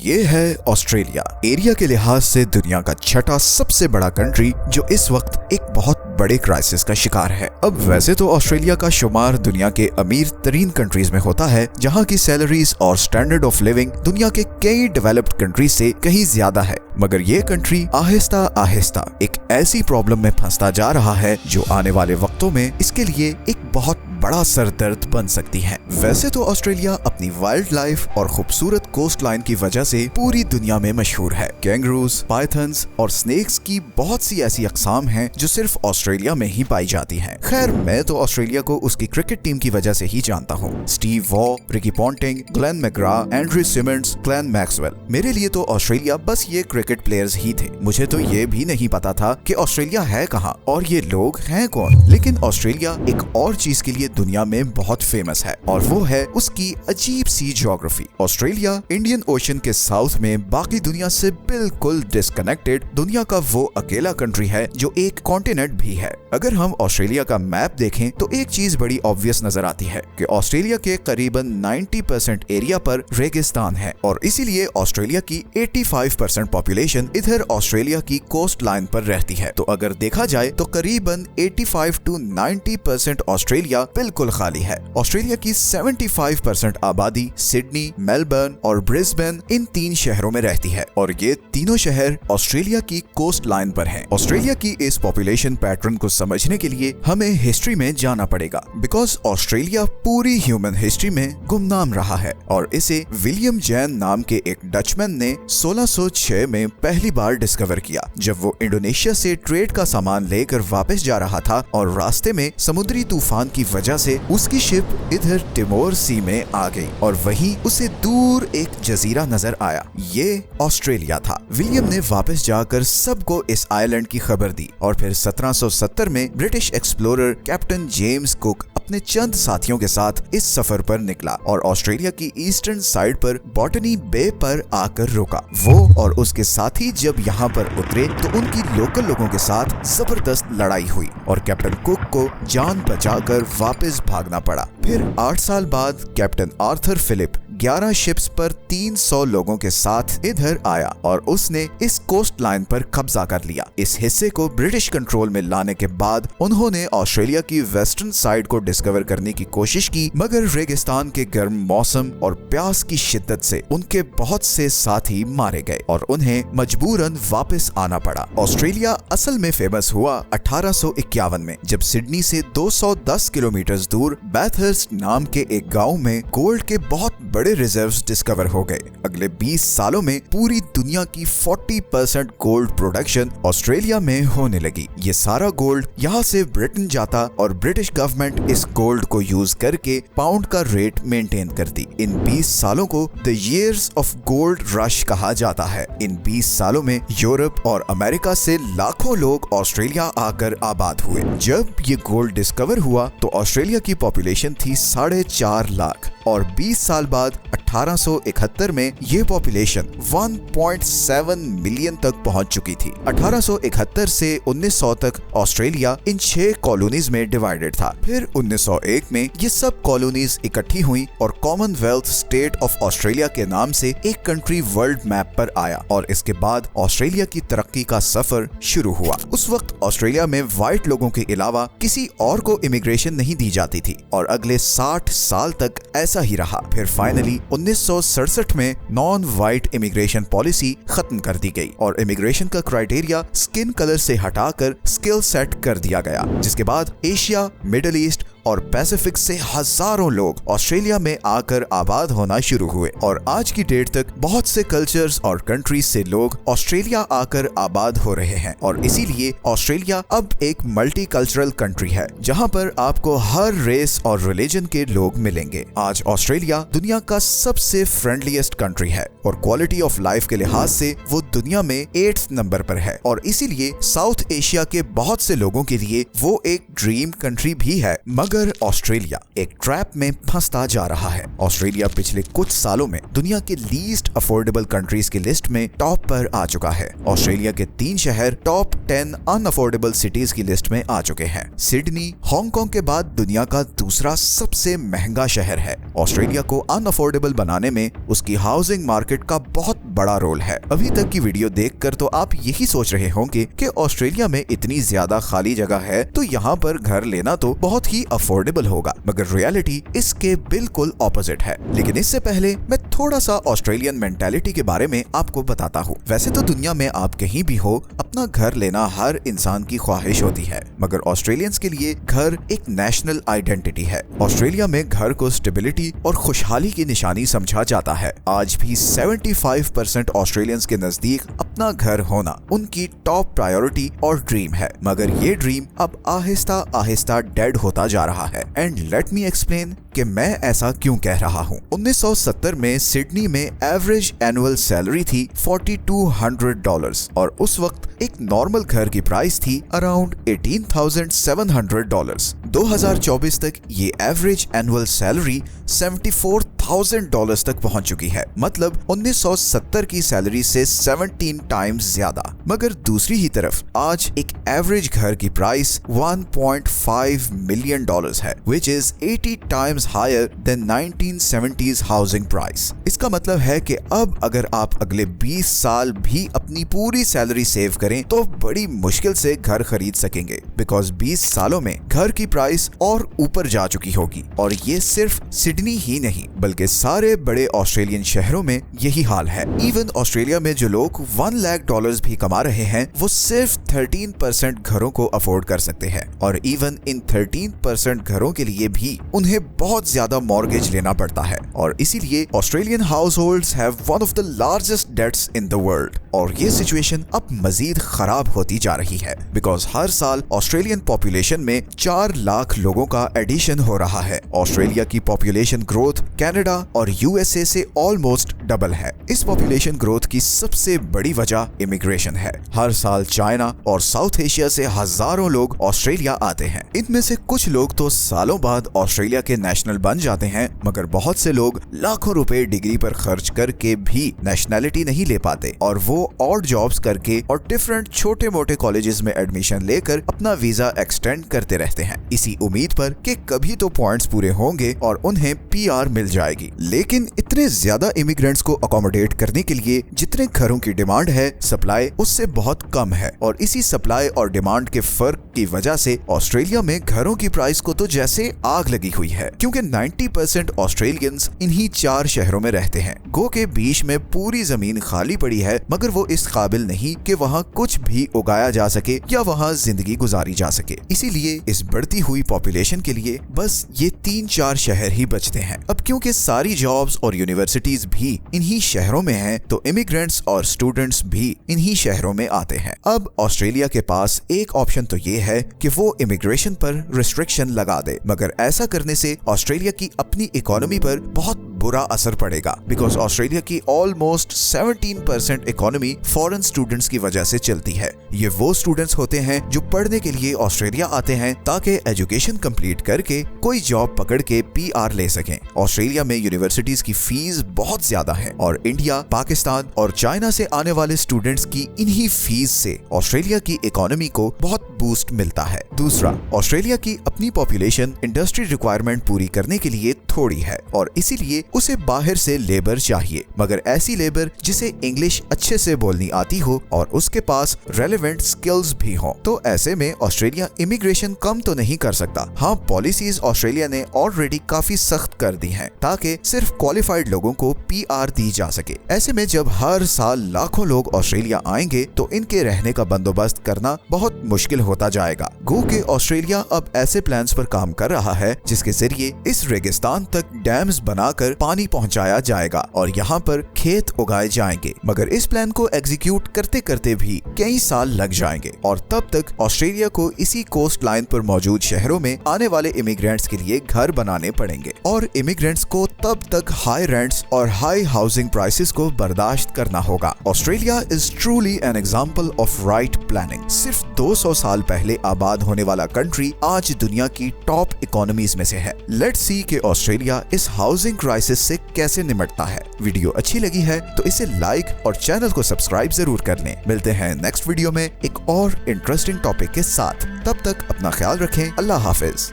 ये है Australia. Area के लिहाज से दुनिया का छठा सबसे बड़ा कंट्री जो इस वक्त एक बहुत बड़े क्राइसिस का शिकार है। अब वैसे तो ऑस्ट्रेलिया का शुमार दुनिया के अमीर तरीन कंट्रीज में होता है, जहाँ की सैलरीज और स्टैंडर्ड ऑफ लिविंग दुनिया के कई डेवलप्ड कंट्रीज से कहीं ज्यादा है। मगर ये कंट्री आहिस्ता आहिस्ता एक ऐसी प्रॉब्लम में फंसता जा रहा है जो आने वाले वक्तों में इसके लिए एक बहुत बड़ा सरदर्द बन सकती है। वैसे तो ऑस्ट्रेलिया अपनी वाइल्ड लाइफ और खूबसूरत कोस्ट लाइन की वजह से पूरी दुनिया में मशहूर है। कैंगरूज, पाइथन्स और स्नेक्स की बहुत सी ऐसी अक़साम हैं जो सिर्फ ऑस्ट्रेलिया में ही पाई जाती हैं। खैर, मैं तो ऑस्ट्रेलिया को उसकी क्रिकेट टीम की वजह से ही जानता हूँ। Steve Waugh, Ricky Ponting, Glenn McGrath, Andrew Symonds, Glenn Maxwell. मेरे लिए तो ऑस्ट्रेलिया बस ये क्रिकेट प्लेयर्स ही थे। मुझे तो ये भी नहीं पता था कि ऑस्ट्रेलिया है कहाँ और ये लोग हैं कौन। लेकिन ऑस्ट्रेलिया एक और चीज के लिए दुनिया में बहुत फेमस है और वो है उसकी अजीब सी ज्योग्राफी। ऑस्ट्रेलिया इंडियन ओशन के साउथ में बाकी दुनिया से बिल्कुल डिस्कनेक्टेड दुनिया का वो अकेला कंट्री है जो एक कॉन्टिनेंट भी है। अगर हम ऑस्ट्रेलिया का मैप देखें तो एक चीज बड़ी ऑब्वियस नजर आती है कि ऑस्ट्रेलिया के करीबन 90% एरिया पर रेगिस्तान है और इसीलिए ऑस्ट्रेलिया की 85% पॉपुलेशन इधर ऑस्ट्रेलिया की कोस्ट लाइन पर रहती है। तो अगर देखा जाए तो करीबन 85 to 90% ऑस्ट्रेलिया बिल्कुल खाली है। ऑस्ट्रेलिया की 75% आबादी सिडनी, मेलबर्न और ब्रिस्बेन इन 3 शहरों में रहती है और ये तीनों शहर ऑस्ट्रेलिया की कोस्ट लाइन पर हैं। ऑस्ट्रेलिया की इस पॉपुलेशन पैटर्न को समझने के लिए हमें हिस्ट्री में जाना पड़ेगा, बिकॉज ऑस्ट्रेलिया पूरी ह्यूमन हिस्ट्री में गुमनाम रहा है और इसे विलियम जैन नाम के एक डचमैन ने 1606 में पहली बार डिस्कवर किया, जब वो इंडोनेशिया से ट्रेड का सामान लेकर वापस जा रहा था और रास्ते में समुद्री तूफान की वजह से उसकी शिप इधर टिमोर सी में आ गई और वहीं उसे दूर एक जजीरा नजर आया। ये ऑस्ट्रेलिया था। विलियम ने वापस जाकर सबको इस आइलैंड की खबर दी और फिर 1770 में British explorer captain James cook अपने चंद साथियों के साथ इस सफर पर निकला और ऑस्ट्रेलिया की ईस्टर्न साइड पर बॉटनी बे पर आकर रुका। वो और उसके साथी जब यहाँ पर उतरे तो उनकी लोकल लोगों के साथ जबरदस्त लड़ाई हुई और कैप्टन कुक को जान बचाकर वापस भागना पड़ा। फिर 8 साल बाद कैप्टन आर्थर फिलिप 11 शिप्स पर 300 लोगों के साथ इधर आया और उसने इस कोस्ट लाइन पर कब्जा कर लिया। इस हिस्से को ब्रिटिश कंट्रोल में लाने के बाद उन्होंने ऑस्ट्रेलिया की वेस्टर्न साइड को डिस्कवर करने की कोशिश की, मगर रेगिस्तान के गर्म मौसम और प्यास की शिद्दत से उनके बहुत से साथी मारे गए और उन्हें मजबूरन वापस आना पड़ा। ऑस्ट्रेलिया असल में फेमस हुआ 1851 में, जब सिडनी से 210 किलोमीटर दूर बैथर्स्ट नाम के एक गाँव में गोल्ड के बहुत बड़े रिजर्व्स डिस्कवर हो गए। अगले 20 सालों में पूरी दुनिया की 40% गोल्ड प्रोडक्शन ऑस्ट्रेलिया में होने लगी। ये सारा गोल्ड यहाँ से ब्रिटेन जाता और ब्रिटिश गवर्नमेंट इस गोल्ड को यूज करके पाउंड का रेट मेंटेन करती। इन 20 सालों को the years of gold rush कहा जाता है। इन 20 सालों में यूरोप और अमेरिका से लाखों लोग ऑस्ट्रेलिया आकर आबाद हुए। जब ये गोल्ड डिस्कवर हुआ तो ऑस्ट्रेलिया की पॉपुलेशन थी 4.5 लाख और 20 साल बाद 1871 में ये पॉपुलेशन 1.7 मिलियन तक पहुंच चुकी थी। 1871 से 1900 तक ऑस्ट्रेलिया इन 6 कॉलोनीज में डिवाइडेड था। फिर 1901 में ये सब कॉलोनीज इकट्ठी हुई और कॉमनवेल्थ स्टेट ऑफ ऑस्ट्रेलिया के नाम से एक कंट्री वर्ल्ड मैप पर आया और इसके बाद ऑस्ट्रेलिया की तरक्की का सफर शुरू हुआ। उस वक्त ऑस्ट्रेलिया में व्हाइट लोगों के अलावा किसी और को इमिग्रेशन नहीं दी जाती थी और अगले 60 साल तक ऐसा ही रहा। फिर फाइनली 1967 में नॉन व्हाइट इमिग्रेशन पॉलिसी खत्म कर दी गई और इमिग्रेशन का क्राइटेरिया स्किन कलर से हटाकर स्किल सेट कर दिया गया, जिसके बाद एशिया, मिडिल ईस्ट और पैसिफिक से हजारों लोग ऑस्ट्रेलिया में आकर आबाद होना शुरू हुए और आज की डेट तक बहुत से कल्चर्स और कंट्रीज से लोग ऑस्ट्रेलिया आकर आबाद हो रहे हैं और इसीलिए ऑस्ट्रेलिया अब एक मल्टीकल्चरल कंट्री है जहां पर आपको हर रेस और रिलीजन के लोग मिलेंगे। आज ऑस्ट्रेलिया दुनिया का सबसे फ्रेंडलीएस्ट कंट्री है और क्वालिटी ऑफ लाइफ के लिहाज से वो दुनिया में 8th नंबर पर है और इसीलिए साउथ एशिया के बहुत से लोगों के लिए वो एक ड्रीम कंट्री भी है। मगर ऑस्ट्रेलिया एक ट्रैप में फंसता जा रहा है। ऑस्ट्रेलिया पिछले कुछ सालों में दुनिया के लीस्ट अफोर्डेबल कंट्रीज की लिस्ट में टॉप पर आ चुका है। ऑस्ट्रेलिया के 3 शहर टॉप 10 अनअफोर्डेबल सिटीज की लिस्ट में आ चुके हैं। सिडनी हांगकांग के बाद दुनिया का दूसरा सबसे महंगा शहर है। ऑस्ट्रेलिया को अनअफोर्डेबल बनाने में उसकी हाउसिंग मार्केट का बहुत बड़ा रोल है। अभी तक की वीडियो देखकर तो आप यही सोच रहे होंगे कि ऑस्ट्रेलिया में इतनी ज्यादा खाली जगह है तो यहाँ पर घर लेना तो बहुत ही अफोर्डेबल होगा, मगर रियलिटी इसके बिल्कुल ऑपोजिट है। लेकिन इससे पहले मैं थोड़ा सा ऑस्ट्रेलियन मेंटालिटी के बारे में आपको बताता हूँ। वैसे तो दुनिया में आप कहीं भी हो अपना घर लेना हर इंसान की ख्वाहिश होती है, मगर ऑस्ट्रेलियंस के लिए घर एक नेशनल आइडेंटिटी है। ऑस्ट्रेलिया में घर को स्टेबिलिटी और खुशहाली की निशानी समझा जाता है। आज भी 75% ऑस्ट्रेलियंस के नजदीक अपना घर होना उनकी टॉप प्रायोरिटी और ड्रीम है, मगर ये ड्रीम अब आहिस्ता आहिस्ता डेड होता जा रहा है। एंड लेट मी एक्सप्लेन कि मैं ऐसा क्यों कह रहा हूँ। 1970 में सिडनी में एवरेज एनुअल सैलरी थी $4,200 और उस वक्त एक नॉर्मल घर की प्राइस थी अराउंड $18,700। 2024 तक ये एवरेज एनुअल सैलरी $74,000 तक पहुंच चुकी है, मतलब 1970 की सैलरी से 17 टाइम्स ज्यादा। मगर दूसरी ही तरफ आज एक एवरेज घर की प्राइस $1.5 मिलियन है, which is 80 times higher than 1970s housing price. इसका मतलब है कि अब अगर आप अगले 20 साल भी अपनी पूरी सैलरी सेव करें तो बड़ी मुश्किल से घर खरीद सकेंगे, बिकॉज 20 सालों में घर की प्राइस और ऊपर जा चुकी होगी। और ये सिर्फ सिडनी ही नहीं बल्कि सारे बड़े ऑस्ट्रेलियन शहरों में यही हाल है। इवन ऑस्ट्रेलिया में जो लोग $1 लाख भी कमा रहे हैं वो सिर्फ 13% घरों को अफोर्ड कर सकते हैं, और इवन इन 13% घरों के लिए भी उन्हें बहुत ज्यादा मॉर्गेज लेना पड़ता है। और इसीलिए Australian households have one of the largest debts in the world. और ये सिचुएशन अब मजीद खराब होती जा रही है, बिकॉज हर साल ऑस्ट्रेलियन पॉपुलेशन में 4 लाख लोगों का एडिशन हो रहा है। ऑस्ट्रेलिया की पॉपुलेशन ग्रोथ कनाडा और यूएसए से ऑलमोस्ट डबल है। इस पॉपुलेशन ग्रोथ की सबसे बड़ी वजह इमिग्रेशन है। हर साल चाइना और साउथ एशिया से हजारों लोग ऑस्ट्रेलिया आते हैं। इनमें से कुछ लोग तो सालों बाद ऑस्ट्रेलिया के नेशनल बन जाते हैं, मगर बहुत से लोग लाखों रुपए डिग्री पर खर्च करके भी नेशनैलिटी नहीं ले पाते, और वो ऑड जॉब्स करके और डिफरेंट छोटे मोटे कॉलेजेस में एडमिशन लेकर अपना वीजा एक्सटेंड करते रहते हैं, इसी उम्मीद पर कि कभी तो पॉइंट्स पूरे होंगे और उन्हें पीआर मिल जाएगी। लेकिन इतने ज्यादा इमिग्रेंट्स को अकोमोडेट करने के लिए जितने घरों की डिमांड है, सप्लाई उससे बहुत कम है, और इसी सप्लाई और डिमांड के फर्क की वजह से ऑस्ट्रेलिया में घरों की प्राइस को तो जैसे आग लगी हुई है, क्योंकि 90% ऑस्ट्रेलियंस इन्हीं 4 शहरों में रहते हैं। गो के बीच में पूरी जमीन खाली पड़ी है, मगर वो इस काबिल नहीं कि वहाँ कुछ भी उगाया जा सके या वहाँ जिंदगी गुजारी जा सके। इसीलिए इस बढ़ती हुई पॉपुलेशन के लिए बस ये 3-4 शहर ही बचते हैं। अब क्योंकि सारी जॉब्स और यूनिवर्सिटीज भी इन्हीं शहरों में हैं, तो इमिग्रेंट्स और स्टूडेंट्स भी इन्हीं शहरों में आते हैं। अब ऑस्ट्रेलिया के पास एक ऑप्शन तो ये है कि वो इमिग्रेशन पर रिस्ट्रिक्शन लगा दे, मगर ऐसा करने से ऑस्ट्रेलिया की अपनी इकोनॉमी पर बहुत बुरा असर पड़ेगा, बिकॉज ऑस्ट्रेलिया की ऑलमोस्ट 17% इकोनॉमी फॉरेन स्टूडेंट्स की वजह से चलती है। ये वो स्टूडेंट्स होते हैं जो पढ़ने के लिए ऑस्ट्रेलिया आते हैं ताकि एजुकेशन कंप्लीट करके कोई जॉब पकड़ के पीआर ले सकें। ऑस्ट्रेलिया में यूनिवर्सिटीज की फीस बहुत ज्यादा है, और इंडिया, पाकिस्तान और चाइना से आने वाले स्टूडेंट्स की इन्हीं फीस से ऑस्ट्रेलिया की इकोनॉमी को बहुत बूस्ट मिलता है। दूसरा, ऑस्ट्रेलिया की अपनी पॉपुलेशन इंडस्ट्री रिक्वायरमेंट पूरी करने के लिए थोड़ी है, और इसीलिए उसे बाहर से लेबर चाहिए, मगर ऐसी लेबर जिसे इंग्लिश अच्छे से बोलनी आती हो और उसके पास रेलेवेंट स्किल्स भी हो। तो ऐसे में ऑस्ट्रेलिया इमिग्रेशन कम तो नहीं कर सकता। हाँ, पॉलिसीज ऑस्ट्रेलिया ने ऑलरेडी काफी सख्त कर दी हैं ताकि सिर्फ क्वालिफाइड लोगों को पीआर दी जा सके। ऐसे में जब हर साल लाखों लोग ऑस्ट्रेलिया आएंगे तो इनके रहने का बंदोबस्त करना बहुत मुश्किल होता जाएगा। गो के ऑस्ट्रेलिया अब ऐसे प्लान्स पर काम कर रहा है जिसके जरिए इस रेगिस्तान तक डैम्स बनाकर पानी पहुंचाया जाएगा और यहाँ पर खेत उगाए जाएंगे, मगर इस प्लान को एग्जीक्यूट करते करते भी कई साल लग जाएंगे, और तब तक ऑस्ट्रेलिया को इसी कोस्ट लाइन पर मौजूद शहरों में आने वाले इमिग्रेंट्स के लिए घर बनाने पड़ेंगे, और इमिग्रेंट्स को तब तक हाई रेंट्स और हाई हाउसिंग प्राइसेस को बर्दाश्त करना होगा। Australia is truly an example of right planning. सिर्फ 200 साल पहले आबाद होने वाला कंट्री आज दुनिया की टॉप इकोनॉमीज में से है। लेट्स सी कि ऑस्ट्रेलिया इस हाउसिंग क्राइसिस से कैसे निपटता है। वीडियो अच्छी लगी है तो इसे लाइक और चैनल को सब्सक्राइब जरूर कर लें। मिलते हैं नेक्स्ट वीडियो में एक और इंटरेस्टिंग टॉपिक के साथ। तब तक अपना ख्याल रखें। अल्लाह हाफिज।